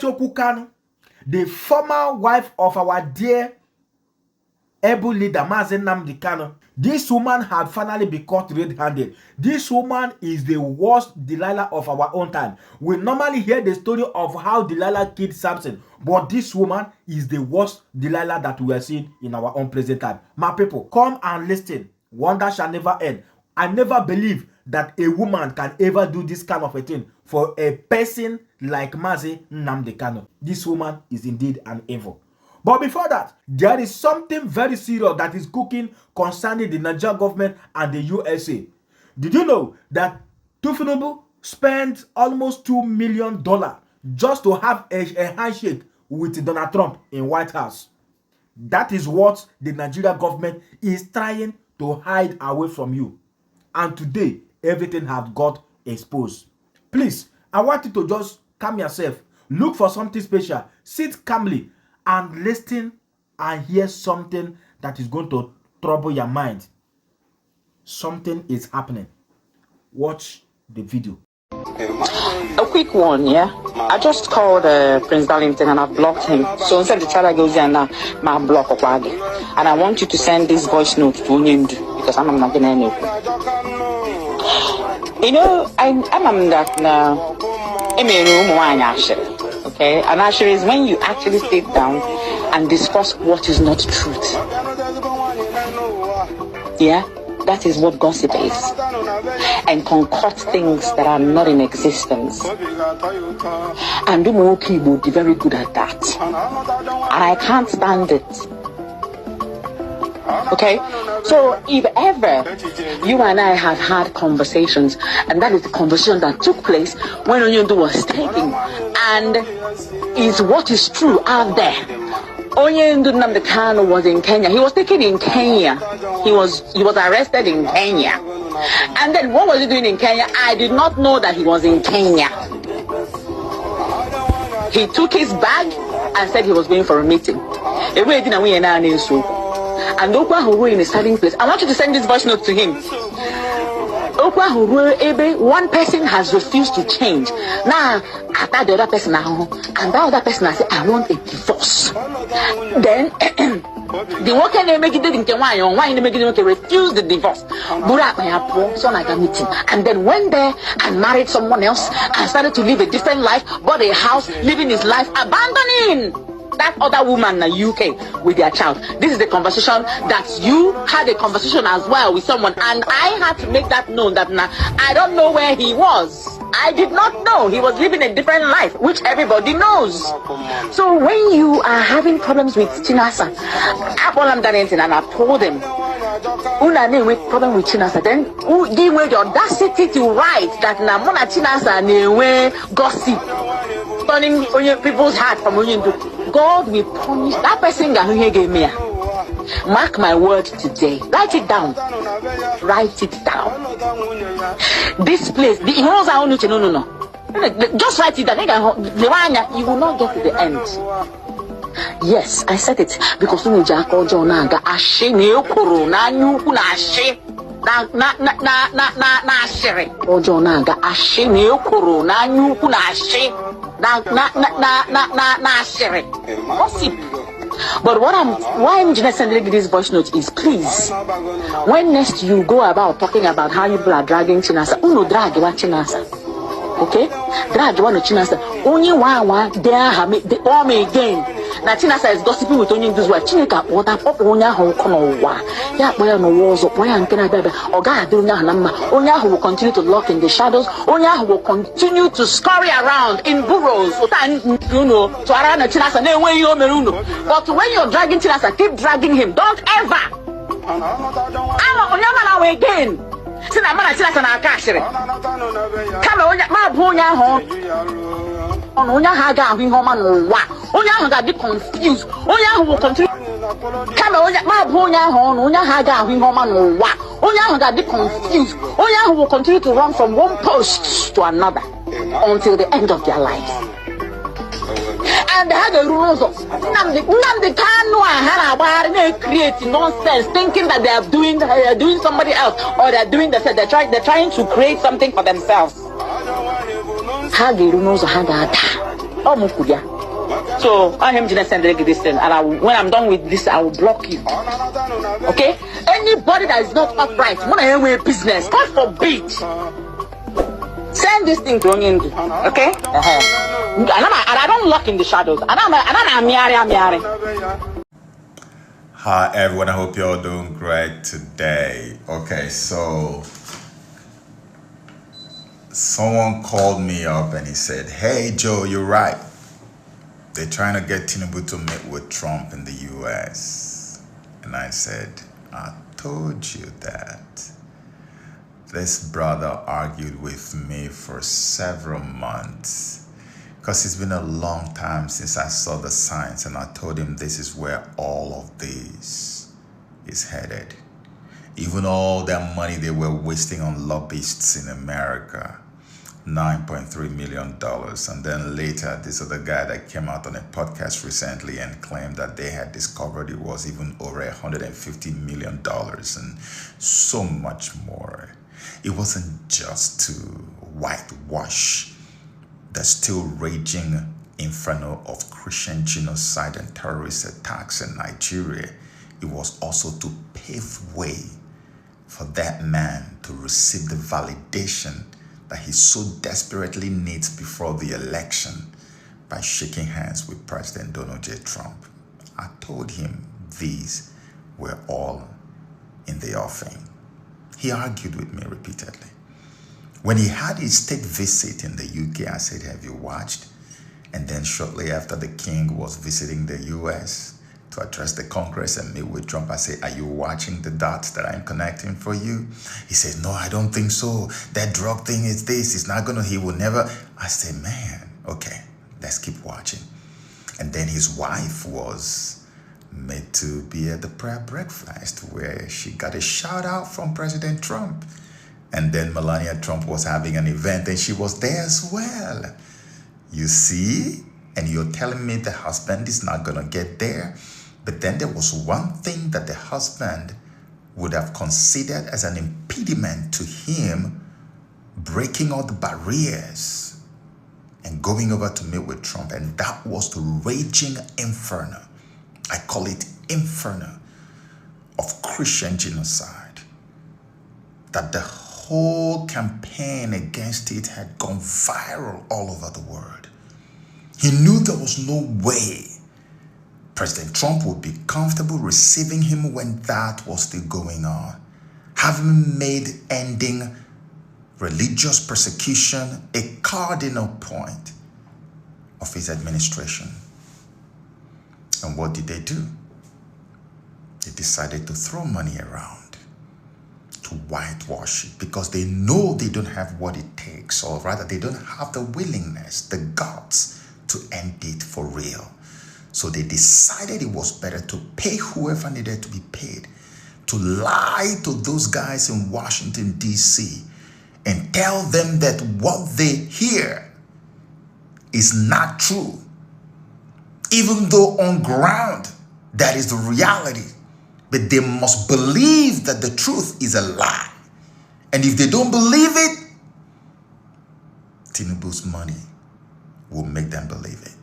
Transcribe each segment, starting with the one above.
Uchechi Kanu, the former wife of our dear able leader, Nnamdi Kanu. This woman had finally been caught red-handed. This woman is the worst Delilah of our own time. We normally hear the story of how Delilah killed Samson, but this woman is the worst Delilah that we are seeing in our own present time. My people, come and listen. Wonder shall never end. I never believe that a woman can ever do this kind of a thing for a person like Nnamdi Kanu. This woman is indeed an evil. But before that, there is something very serious that is cooking concerning the Nigerian government and the USA. Did you know that Tinubu spent almost $2 million just to have a handshake with Donald Trump in White House? That is what the Nigerian government is trying to hide away from you. And today, everything has got exposed. Please, I want you to just calm yourself. Look for something special. Sit calmly and listen and hear something that is going to trouble your mind. Something is happening. Watch the video. A quick one, yeah? I just called Prince Darlington and I've blocked him. So instead the child goes there now, my block Okwagi. And I want you to send this voice note to Onyemdu because I'm not gonna know. You know, I'm that now. Okay, and actually is when you actually sit down and discuss what is not truth. Yeah, that is what gossip is. And concoct things that are not in existence. And Uchechi would be very good at that. And I can't stand it. Okay, so if ever you and I have had conversations, and that is the conversation that took place when Onyemdu was taken, and is what is true out there. Nnamdi Kanu was in Kenya. He was taken in Kenya. He was arrested in Kenya. And then what was he doing in Kenya? I did not know that he was in Kenya. He took his bag and said he was going for a meeting. And Okwa in a starting place. I want you to send this voice note to him. One person has refused to change. Now, after the other person, and that other person has said, I want a divorce. Then, the worker refused the divorce. And then went there and married someone else and started to live a different life, bought a house, living his life, abandoning that other woman in the UK with their child. This is the conversation that you had a conversation as well with someone, and I had to make that known that I don't know where he was. I did not know he was living a different life, which everybody knows. So when you are having problems with Chinasa, and I told him, with problem with Chinasa, then give me the audacity to write that Namona Chinasa gossip, turning people's heart from Onyemdu. God will punish that person that gave me. Mark my word today. Write it down. Write it down. This place, no. Just write it down. You will not get to the end. Yes, I said it because but why I'm just sending this voice note is, please, when next you go about talking about how you people are dragging Chinasa, drag what Chinasa. Okay? Drag one of Chinasa. Only one there they all me again. Now Chinasa is gossiping with Onyemdu's wife. Chineka what up Onya Hong Kong. Yeah, boy on the walls of Boyan Kenabebe. Or God doing Onya who will continue to lock in the shadows. Onya who will continue to scurry around in burrows. To around Chinasa. But when you're dragging Chinasa, keep dragging him. Don't ever. I'm Onya again. Sina mana Chinasa na akashire. Kama onya ma bu onya ho. Onya ha ga ahu ho ma no wa. Onya ha ga be confused. Onya ha will continue. Kama onya ma bu onya ho no onya ha ga ahu ho ma no wa. Onya ha ga be confused. Onya ha will continue to run from one post to another until the end of their lives. And they had a rules of Nnamdi Kanu and creating nonsense, thinking that they are doing somebody else, or they're doing they're trying to create something for themselves. Oh, Mukudia. So I am just sending this thing, and when I'm done with this, I will block you. Okay? Anybody that is not upright, when I am with business, God forbid. Send this thing to Onyendu. Okay? And I don't lock in the shadows. And I'm Hi everyone, I hope you're all doing great today. Okay, so someone called me up and he said, "Hey Joe, you're right. They're trying to get Tinubu to meet with Trump in the US." And I said, "I told you that." This brother argued with me for several months because it's been a long time since I saw the signs, and I told him this is where all of this is headed. Even all that money they were wasting on lobbyists in America, $9.3 million. And then later, this other guy that came out on a podcast recently and claimed that they had discovered it was even over $150 million and so much more. It wasn't just to whitewash the still raging inferno of Christian genocide and terrorist attacks in Nigeria. It was also to pave way for that man to receive the validation that he so desperately needs before the election by shaking hands with President Donald J. Trump. I told him these were all in the offing. He argued with me repeatedly. When he had his state visit in the UK, I said, "Have you watched?" And then shortly after, the king was visiting the US to address the Congress and meet with Trump, I said, "Are you watching the dots that I'm connecting for you?" He said, "No, I don't think so. That drug thing is this. It's not he will never." I said, "Man, okay, let's keep watching." And then his wife was made to be at the prayer breakfast where she got a shout out from President Trump. And then Melania Trump was having an event and she was there as well. You see? And you're telling me the husband is not going to get there? But then there was one thing that the husband would have considered as an impediment to him breaking all the barriers and going over to meet with Trump. And that was the raging inferno. I call it inferno of Christian genocide. That the whole campaign against it had gone viral all over the world. He knew there was no way President Trump would be comfortable receiving him when that was still going on, having made ending religious persecution a cardinal point of his administration. And what did they do? They decided to throw money around to whitewash it because they know they don't have what it takes, or rather they don't have the willingness, the guts to end it for real. So they decided it was better to pay whoever needed to be paid, to lie to those guys in Washington, D.C. and tell them that what they hear is not true. Even though on ground, that is the reality. But they must believe that the truth is a lie. And if they don't believe it, Tinubu's money will make them believe it.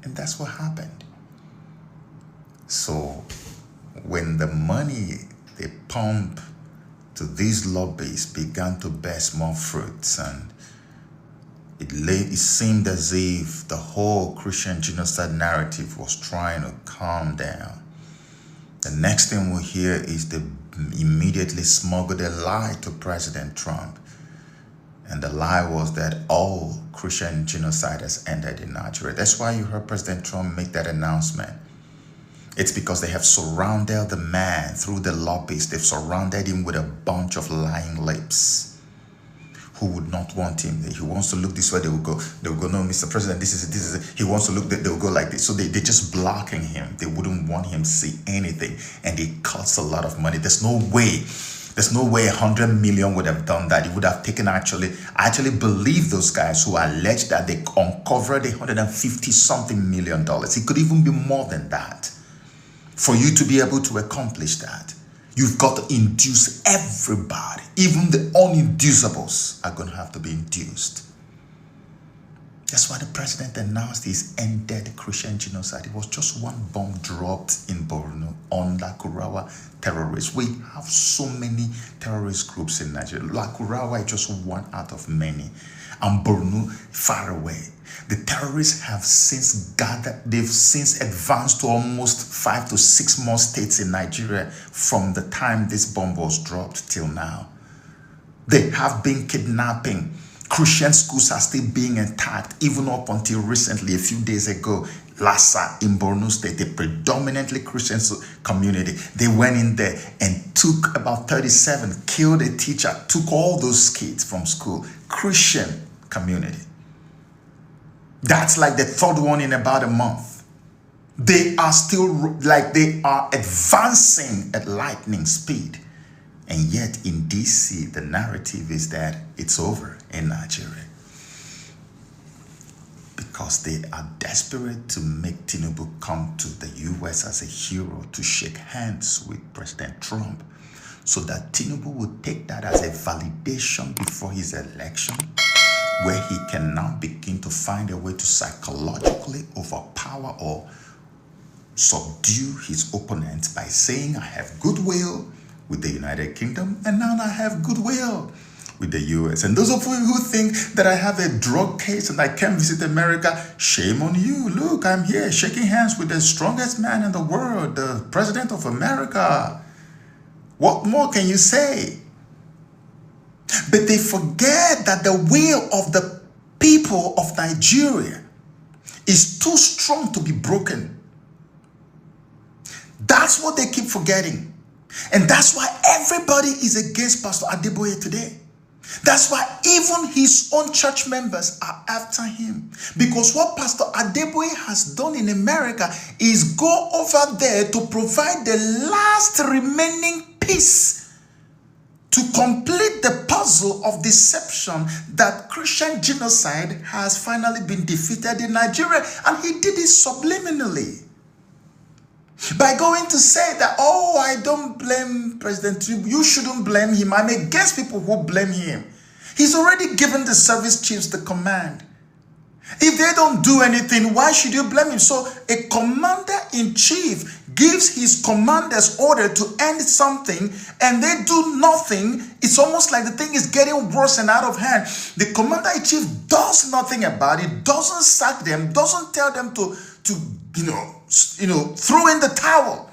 And that's what happened. So when the money they pump to these lobbies began to bear small fruits, and it seemed as if the whole Christian genocide narrative was trying to calm down. The next thing we hear is they immediately smuggled a lie to President Trump. And the lie was that all Christian genocide has ended in Nigeria. That's why you heard President Trump make that announcement. It's because they have surrounded the man through the lobbyists. They've surrounded him with a bunch of lying lips who would not want him. He wants to look this way, they will go, no, Mr. President, this is it. He wants to look, they will go like this. So they're just blocking him. They wouldn't want him to see anything. And it costs a lot of money. There's no way 100 million would have done that. It would have taken I actually believe those guys who allege that they uncovered $150-something million. It could even be more than that. For you to be able to accomplish that, you've got to induce everybody. Even the uninducibles are going to have to be induced. That's why the president announced he's ended Christian genocide. It was just one bomb dropped in Borno on Lakurawa terrorists. We have so many terrorist groups in Nigeria. Lakurawa is just one out of many. And Borno, far away. The terrorists have since gathered, they've since advanced to almost 5 to 6 more states in Nigeria from the time this bomb was dropped till now. They have been kidnapping. Christian schools are still being attacked, even up until recently, a few days ago. Lhasa in Borno State, a predominantly Christian community, they went in there and took about 37, killed a teacher, took all those kids from school. Christian community. That's like the third one in about a month. They are still, like, they are advancing at lightning speed. And yet in DC, the narrative is that it's over in Nigeria. Because they are desperate to make Tinubu come to the US as a hero to shake hands with President Trump, so that Tinubu would take that as a validation before his election, where he can now begin to find a way to psychologically overpower or subdue his opponents by saying, I have goodwill with the United Kingdom, and now I have goodwill with the US. And those of you who think that I have a drug case and I can't visit America, shame on you. Look, I'm here shaking hands with the strongest man in the world, the President of America. What more can you say? But they forget that the will of the people of Nigeria is too strong to be broken. That's what they keep forgetting. And that's why everybody is against Pastor Adeboye today. That's why even his own church members are after him. Because what Pastor Adeboye has done in America is go over there to provide the last remaining piece to complete the puzzle of deception that Christian genocide has finally been defeated in Nigeria. And he did it subliminally. By going to say that, oh, I don't blame President Tinubu, you shouldn't blame him. I'm against people who blame him. He's already given the service chiefs the command. If they don't do anything, why should you blame him? So a commander-in-chief gives his commanders order to end something and they do nothing. It's almost like the thing is getting worse and out of hand. The commander-in-chief does nothing about it, doesn't sack them, doesn't tell them to throw in the towel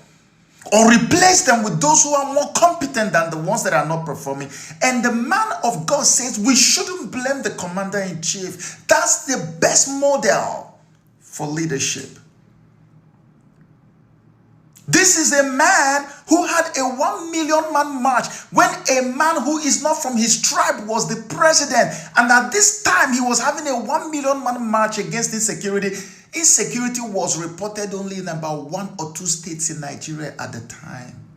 or replace them with those who are more competent than the ones that are not performing. And the man of God says we shouldn't blame the commander-in-chief. That's the best model for leadership. This is a man who had a 1 million man march when a man who is not from his tribe was the president. And at this time, he was having a 1 million man march against insecurity. Insecurity was reported only in about 1 or 2 states in Nigeria at the time.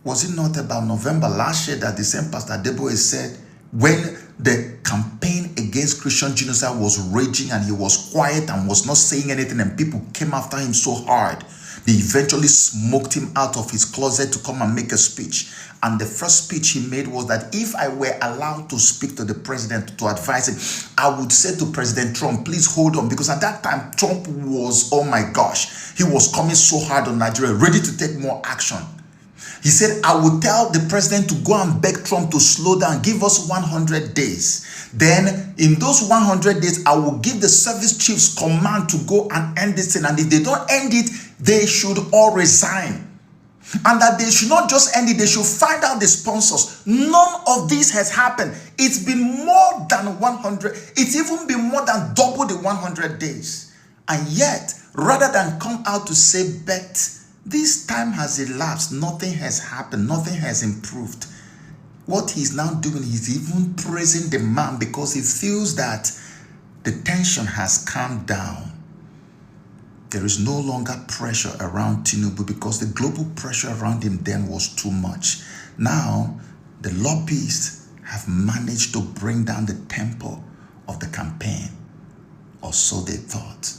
Was it not about November last year that the same Pastor Adeboye said when the campaign against Christian genocide was raging and he was quiet and was not saying anything and people came after him so hard, they eventually smoked him out of his closet to come and make a speech. And the first speech he made was that if I were allowed to speak to the president to advise him, I would say to President Trump, please hold on. Because at that time, Trump was, oh my gosh, he was coming so hard on Nigeria, ready to take more action. He said, I would tell the president to go and beg Trump to slow down, give us 100 days. Then in those 100 days, I will give the service chiefs command to go and end this thing. And if they don't end it, they should all resign. And that they should not just end it, they should find out the sponsors. None of this has happened. It's been more than 100. It's even been more than double the 100 days. And yet, rather than come out to say, bet, this time has elapsed, nothing has happened, nothing has improved. What he's now doing is even praising the man because he feels that the tension has calmed down. There is no longer pressure around Tinubu because the global pressure around him then was too much. Now, the lobbyists have managed to bring down the tempo of the campaign, or so they thought.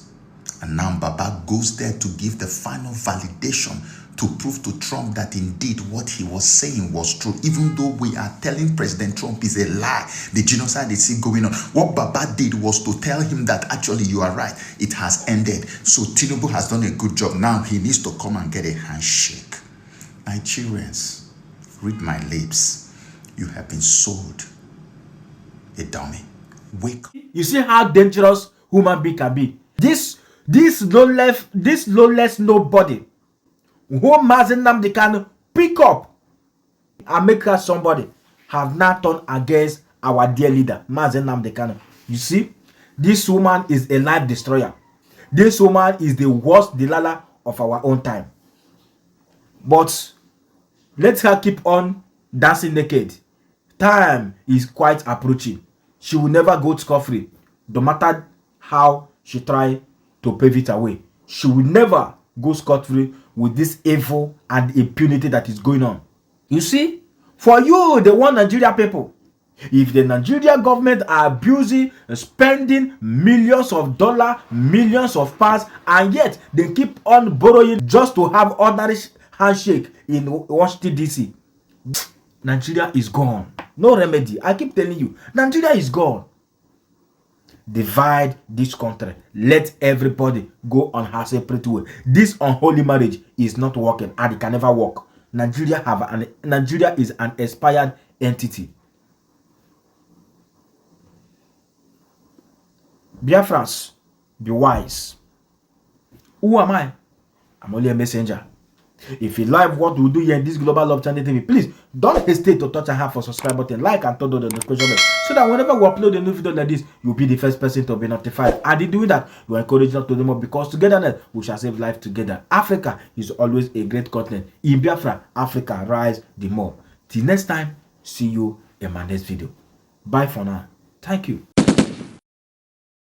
And now Baba goes there to give the final validation to prove to Trump that indeed what he was saying was true, even though we are telling President Trump is a lie. The genocide is still going on. What Baba did was to tell him that actually you are right. It has ended. So Tinubu has done a good job. Now he needs to come and get a handshake. Nigerians, read my lips. You have been sold a dummy. Wake up. You see how dangerous human being can be. This lawless nobody who Nnamdi Kanu pick up and make her somebody have now turned against our dear leader, Nnamdi Kanu. You see, this woman is a life destroyer. This woman is the worst Delilah of our own time. But let her keep on dancing naked. Time is quite approaching. She will never go scot-free, no matter how she try to pave it away. She will never go scot-free with this evil and impunity that is going on. You see, for you, the one Nigeria people, if the Nigeria government are abusing, spending millions of dollars, millions of pounds, and yet they keep on borrowing just to have ordinary handshake in Washington DC, Nigeria is gone. No remedy. I keep telling you, Nigeria is gone. Divide this country. Let everybody go on her separate way. This unholy marriage is not working, and it can never work. Nigeria is an expired entity. Biafrans, be wise. Who am I? I'm only a messenger. If you like what we do here in this Global Love Channel TV, please don't hesitate to touch and have for subscribe button, like and turn on the notification bell, so that whenever we upload a new video like this, you'll be the first person to be notified. And in doing that, you are encouraged us to do more, because togetherness we shall save life together. Africa is always a great continent. In Biafra, Africa rise the more. Till next time, see you in my next video. Bye for now. Thank you.